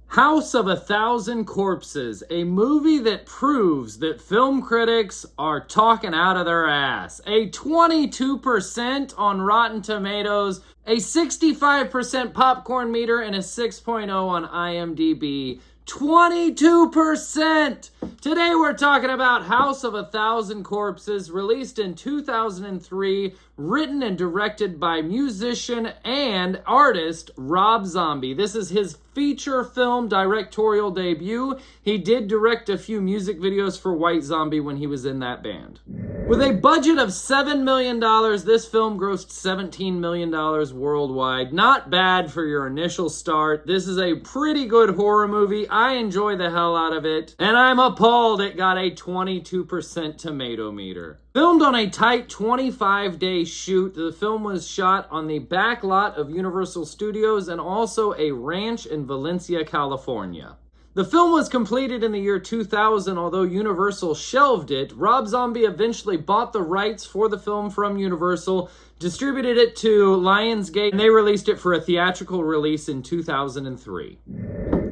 House of a Thousand Corpses, a movie that proves that film critics are talking out of their ass. A 22% on Rotten Tomatoes, a 65% popcorn meter, and a 6.0 on IMDb. 22%! Today we're talking about House of a Thousand Corpses, released in 2003, written and directed by musician and artist Rob Zombie. This is his feature film directorial debut. He did direct a few music videos for White Zombie when he was in that band. With a budget of $7 million, this film grossed $17 million worldwide. Not bad for your initial start. This is a pretty good horror movie. I enjoy the hell out of it, and I'm appalled it got a 22% tomato meter. Filmed on a tight 25-day shoot, the film was shot on the back lot of Universal Studios and also a ranch in Valencia, California. The film was completed in the year 2000, although Universal shelved it. Rob Zombie eventually bought the rights for the film from Universal, distributed it to Lionsgate, and they released it for a theatrical release in 2003.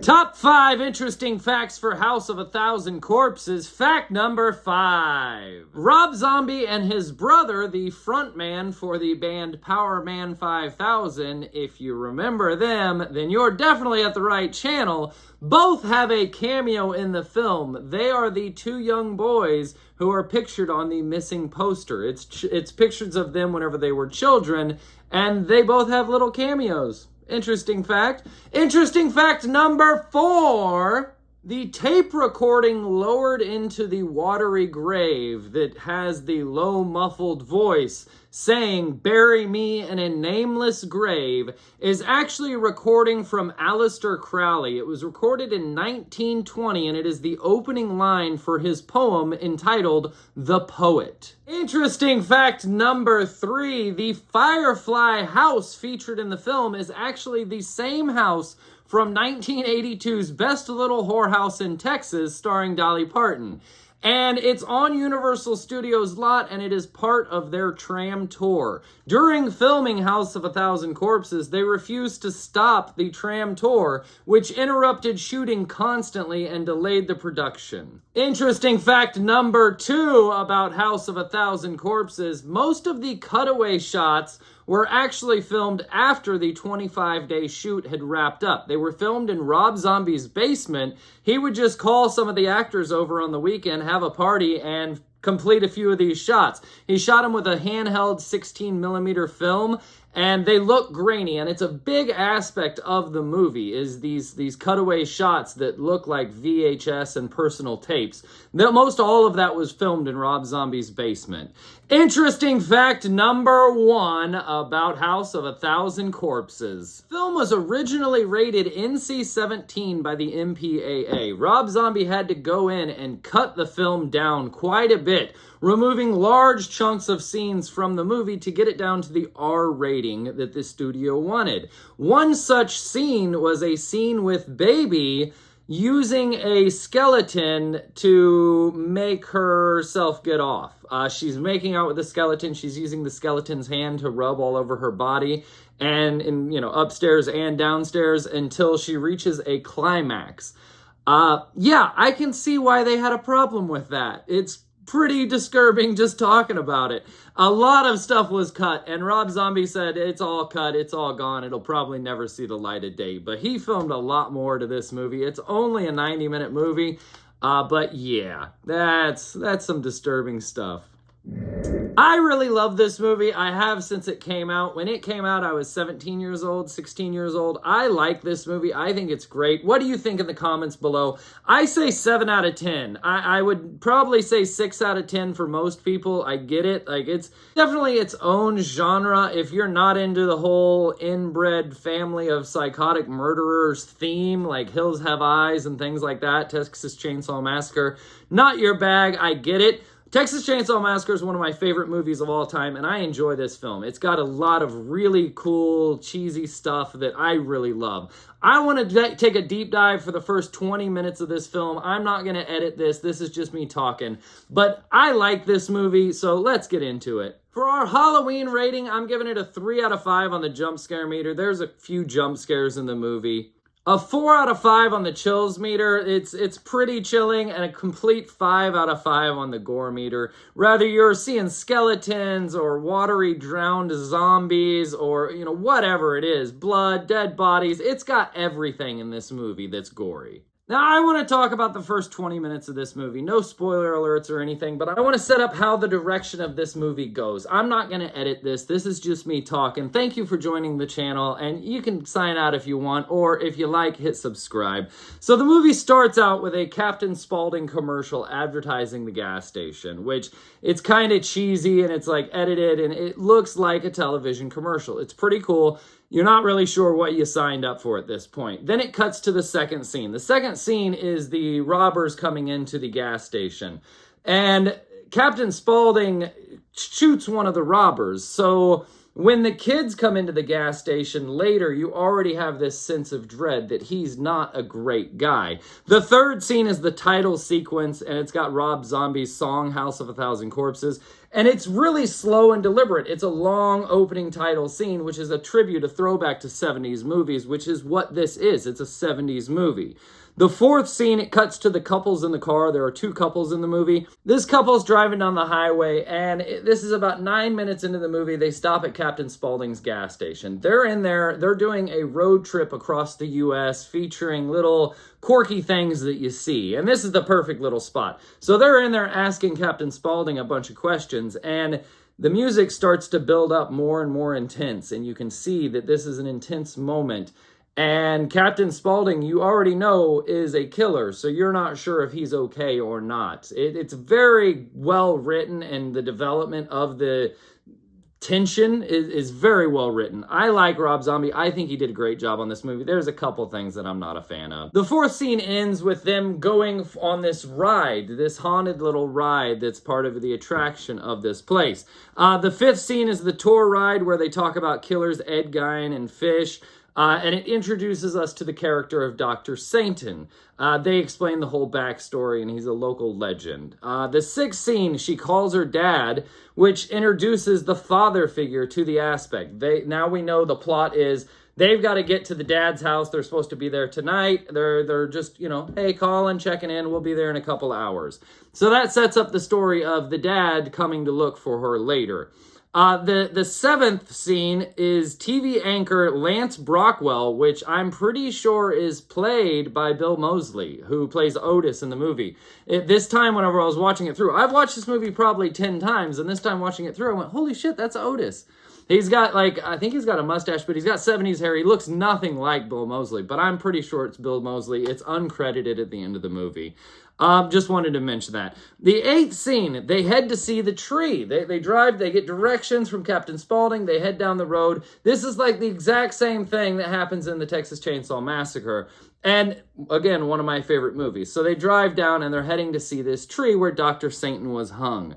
Top 5 interesting facts for House of a Thousand Corpses. Fact number 5. Rob Zombie and his brother, the frontman for the band Power Man 5000, if you remember them, then you're definitely at the right channel, both have a cameo in the film. They are the two young boys who are pictured on the missing poster. It's pictures of them whenever they were children, and they both have little cameos. Interesting fact. Interesting fact number 4. The tape recording lowered into the watery grave that has the low muffled voice saying, "Bury me in a nameless grave," is actually a recording from Aleister Crowley. It was recorded in 1920, and it is the opening line for his poem entitled The Poet. Interesting fact number 3. The Firefly house featured in the film is actually the same house from 1982's Best Little Whorehouse in Texas, starring Dolly Parton. And it's on Universal Studios lot, and it is part of their tram tour. During filming House of a Thousand Corpses, they refused to stop the tram tour, which interrupted shooting constantly and delayed the production. Interesting fact number 2 about House of a Thousand Corpses. Most of the cutaway shots were actually filmed after the 25-day shoot had wrapped up. They were filmed in Rob Zombie's basement. He would just call some of the actors over on the weekend, have a party, and complete a few of these shots. He shot them with a handheld 16mm film, and they look grainy, and it's a big aspect of the movie, is these cutaway shots that look like VHS and personal tapes. Most all of that was filmed in Rob Zombie's basement. Interesting fact number 1 about House of a Thousand Corpses. The film was originally rated NC-17 by the MPAA. Rob Zombie had to go in and cut the film down quite a bit, removing large chunks of scenes from the movie to get it down to the R rating that the studio wanted. One such scene was a scene with Baby using a skeleton to make herself get off. She's making out with the skeleton. She's using the skeleton's hand to rub all over her body and upstairs and downstairs until she reaches a climax. Yeah, I can see why they had a problem with that. It's pretty disturbing just talking about it. A lot of stuff was cut, and Rob Zombie said it's all cut, it's all gone, it'll probably never see the light of day. But he filmed a lot more to this movie. It's only a 90-minute movie, but yeah, that's some disturbing stuff. I really love this movie. I have since it came out. When it came out, I was 17 years old, 16 years old. I like this movie. I think it's great. What do you think in the comments below? I say 7 out of 10. I would probably say 6 out of 10 for most people. I get it. Like, it's definitely its own genre. If you're not into the whole inbred family of psychotic murderers theme, like Hills Have Eyes and things like that, Texas Chainsaw Massacre, not your bag. I get it. Texas Chainsaw Massacre is one of my favorite movies of all time, and I enjoy this film. It's got a lot of really cool, cheesy stuff that I really love. I want to take a deep dive for the first 20 minutes of this film. I'm not going to edit this. This is just me talking. But I like this movie, so let's get into it. For our Halloween rating, I'm giving it a 3 out of 5 on the jump scare meter. There's a few jump scares in the movie. A 4 out of 5 on the chills meter. It's pretty chilling, and a complete 5 out of 5 on the gore meter. Whether you're seeing skeletons or watery drowned zombies or, you know, whatever it is, blood, dead bodies, it's got everything in this movie that's gory. Now, I want to talk about the first 20 minutes of this movie. No spoiler alerts or anything, but I want to set up how the direction of this movie goes. I'm not going to edit this. This is just me talking. Thank you for joining the channel, and you can sign out if you want, or if you like, hit subscribe. So the movie starts out with a Captain Spaulding commercial advertising the gas station, which it's kind of cheesy, and it's like edited, and it looks like a television commercial. It's pretty cool. You're not really sure what you signed up for at this point. Then it cuts to the second scene. The second scene is the robbers coming into the gas station. And Captain Spaulding shoots one of the robbers. So when the kids come into the gas station later, you already have this sense of dread that he's not a great guy. The third scene is the title sequence, and it's got Rob Zombie's song, House of a Thousand Corpses. And it's really slow and deliberate. It's a long opening title scene, which is a tribute, a throwback to 70s movies, which is what this is. It's a 70s movie. The fourth scene, it cuts to the couples in the car. There are two couples in the movie. This couple's driving down the highway, and this is about 9 minutes into the movie. They stop at Captain Spaulding's gas station. They're in there. They're doing a road trip across the U.S. featuring little quirky things that you see. And this is the perfect little spot. So they're in there asking Captain Spaulding a bunch of questions, and the music starts to build up more and more intense, and you can see that this is an intense moment. And Captain Spaulding, you already know, is a killer, so you're not sure if he's okay or not. It's very well written, and the development of the tension is very well written. I like Rob Zombie. I think he did a great job on this movie. There's a couple things that I'm not a fan of. The fourth scene ends with them going on this ride, this haunted little ride that's part of the attraction of this place. The fifth scene is the tour ride where they talk about killers Ed Gein and Fish. And it introduces us to the character of Dr. Sainton. They explain the whole backstory, and he's a local legend. The sixth scene, she calls her dad, which introduces the father figure to the aspect. Now we know the plot is they've got to get to the dad's house. They're supposed to be there tonight. They're just, you know, hey, calling, checking in. We'll be there in a couple hours. So that sets up the story of the dad coming to look for her later. The seventh scene is TV anchor Lance Brockwell, which I'm pretty sure is played by Bill Moseley, who plays Otis in the movie. This time, whenever I was watching it through, I've watched this movie probably 10 times, and this time watching it through, I went, holy shit, that's Otis. He's got, like, I think he's got a mustache, but he's got 70s hair. He looks nothing like Bill Moseley, but I'm pretty sure it's Bill Moseley. It's uncredited at the end of the movie. Just wanted to mention that. The eighth scene, they head to see the tree. They drive, they get directions from Captain Spaulding, they head down the road. This is like the exact same thing that happens in the Texas Chainsaw Massacre. And again, one of my favorite movies. So they drive down and they're heading to see this tree where Dr. Sainton was hung.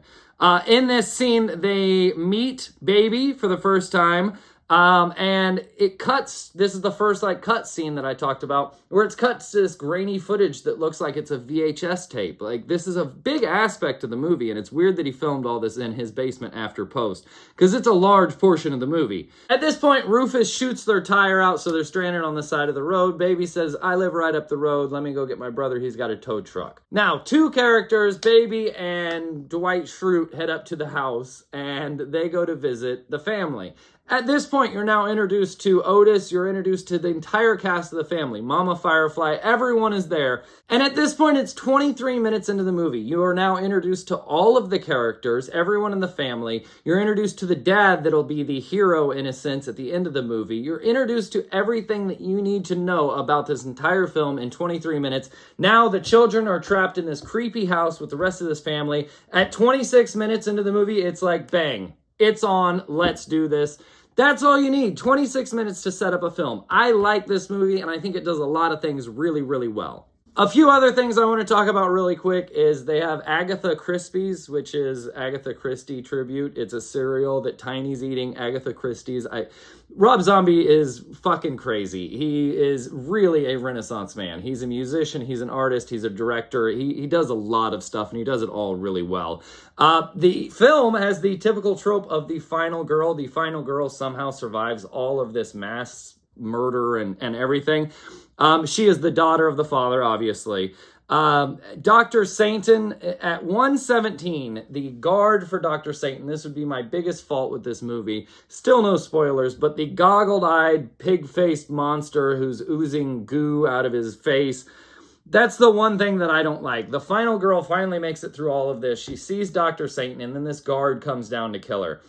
In this scene, they meet Baby for the first time. And it cuts, this is the first like cut scene that I talked about, where it's cut to this grainy footage that looks like it's a VHS tape. Like, this is a big aspect of the movie, and it's weird that he filmed all this in his basement after post, because it's a large portion of the movie. At this point, Rufus shoots their tire out, so they're stranded on the side of the road. Baby says, I live right up the road, let me go get my brother, he's got a tow truck. Now, two characters, Baby and Dwight Schrute, head up to the house, and they go to visit the family. At this point, you're now introduced to Otis, you're introduced to the entire cast of the family. Mama Firefly, everyone is there. And at this point, it's 23 minutes into the movie. You are now introduced to all of the characters, everyone in the family. You're introduced to the dad that'll be the hero, in a sense, at the end of the movie. You're introduced to everything that you need to know about this entire film in 23 minutes. Now the children are trapped in this creepy house with the rest of this family. At 26 minutes into the movie, it's like, bang, it's on, let's do this. That's all you need, 26 minutes to set up a film. I like this movie, and I think it does a lot of things really, really well. A few other things I want to talk about really quick is they have Agatha Christie's, which is Agatha Christie tribute. It's a cereal that Tiny's eating, Agatha Christie's. Rob Zombie is fucking crazy. He is really a Renaissance man. He's a musician, he's an artist, he's a director. He does a lot of stuff, and he does it all really well. The film has the typical trope of the final girl. The final girl somehow survives all of this mass murder and everything. She is the daughter of the father, obviously. Dr. Satan at 117, the guard for Dr. Satan. This would be my biggest fault with this movie. Still no spoilers, but the goggled-eyed, pig-faced monster who's oozing goo out of his face. That's the one thing that I don't like. The final girl finally makes it through all of this. She sees Dr. Satan, and then this guard comes down to kill her.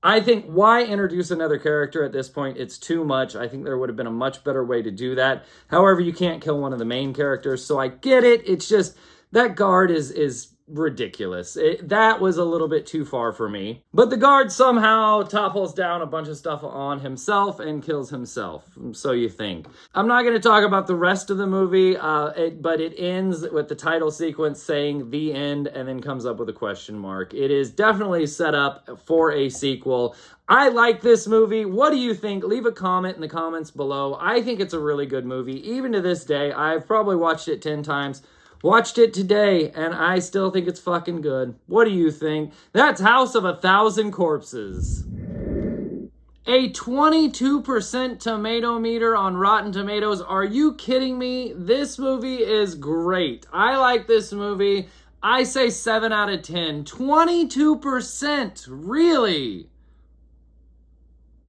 I think, why introduce another character at this point? It's too much. I think there would have been a much better way to do that. However, you can't kill one of the main characters, so I get it. It's just, that guard is ridiculous. That was a little bit too far for me. But the guard somehow topples down a bunch of stuff on himself and kills himself. So you think. I'm not going to talk about the rest of the movie, but it ends with the title sequence saying "the end" and then comes up with a question mark. It is definitely set up for a sequel. I like this movie. What do you think? Leave a comment in the comments below. I think it's a really good movie. Even to this day, I've probably watched it 10 times. Watched it today, and I still think it's fucking good. What do you think? That's House of a Thousand Corpses. A 22% tomato meter on Rotten Tomatoes. Are you kidding me? This movie is great. I like this movie. I say 7 out of 10. 22%. Really?